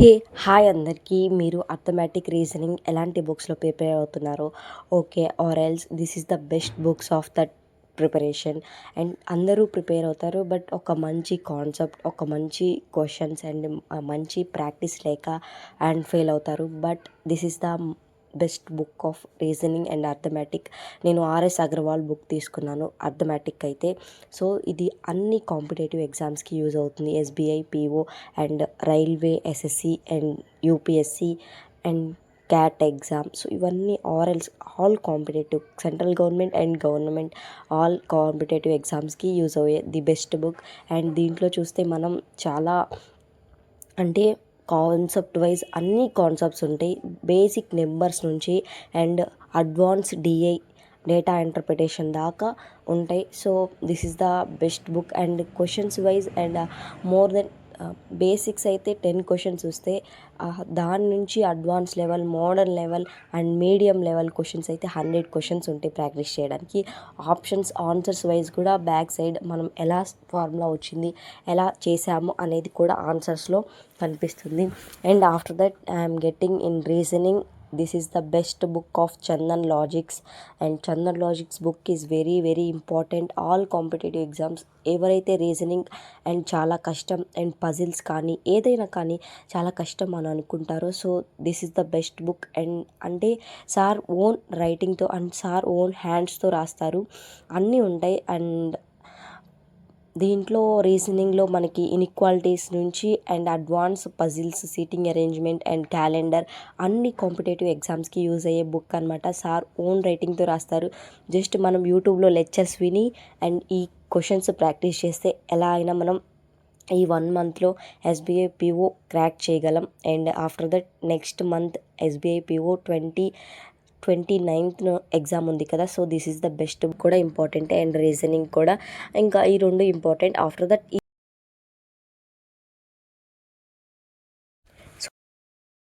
Hey hi అందరికీ. మీరు arithmetic reasoning ఎలాంటి బుక్స్లో ప్రిపేర్ అవుతున్నారో okay or else this is the best books of that preparation. And అందరూ ప్రిపేర్ అవుతారు, బట్ ఒక మంచి కాన్సెప్ట్, ఒక మంచి క్వశ్చన్స్ అండ్ మంచి ప్రాక్టీస్ లేక అండ్ ఫెయిల్ అవుతారు. But this is the best book of reasoning and arithmetic. నేను ఆర్ఎస్ అగర్వాల్ బుక్ తీసుకున్నాను అర్థమెటిక్ అయితే. సో ఇది అన్ని కాంపిటేటివ్ ఎగ్జామ్స్కి యూజ్ అవుతుంది. SBI, PO and railway, SSC and UPSC and cat exam. So ఇవన్నీ ఆర్ఎల్స్ all competitive central government and government all competitive ఎగ్జామ్స్కి యూజ్ అయ్యే ది బెస్ట్ బుక్. అండ్ దీంట్లో చూస్తే మనం చాలా అంటే కాన్సెప్ట్ వైజ్ అన్ని కాన్సెప్ట్స్ ఉంటాయి, బేసిక్ నెంబర్స్ నుంచి and advance DI data interpretation దాకా ఉంటాయి. So this is the best book. And questions wise and more than basics అయితే 10 క్వశ్చన్స్ వస్తే దాని నుంచి advance level, modern level and medium level questions అయితే 100 క్వశ్చన్స్ ఉంటాయి ప్రాక్టీస్ చేయడానికి. ఆప్షన్స్ ఆన్సర్స్ వైజ్ కూడా బ్యాక్ సైడ్ మనం ఎలా ఫార్ములా వచ్చింది, ఎలా చేసాము అనేది కూడా ఆన్సర్స్లో కనిపిస్తుంది. And after that I'm getting in reasoning this is the best book of Chandan logics. And Chandan logics book is very very important all competitive exams. ఎవరైతే రీజనింగ్ అండ్ చాలా కష్టం అండ్ పజిల్స్ కానీ ఏదైనా కానీ చాలా కష్టం అని అనుకుంటారో, so this is the best book. And అంటే సార్ ఓన్ రైటింగ్తో అండ్ సార్ ఓన్ హ్యాండ్స్తో రాస్తారు, అన్నీ ఉంటాయి. అండ్ దీంట్లో రీజనింగ్లో మనకి ఇన్ఈక్వాలిటీస్ నుంచి and advance puzzles, seating arrangement and calendar అన్ని కాంపిటేటివ్ ఎగ్జామ్స్కి యూజ్ అయ్యే బుక్ అనమాట. సార్ ఓన్ రైటింగ్తో రాస్తారు. జస్ట్ మనం యూట్యూబ్లో లెక్చర్స్ విని అండ్ ఈ క్వశ్చన్స్ ప్రాక్టీస్ చేస్తే ఎలా అయినా మనం ఈ 1 మంత్లో ఎస్బీఐ పీఓ క్రాక్ చేయగలం. And after that next month SBI PO 29th exam ఉంది కదా. So this is the best కూడా ఇంపార్టెంట్ అండ్ రీజనింగ్ కూడా ఇంకా ఈ రెండు ఇంపార్టెంట్. After that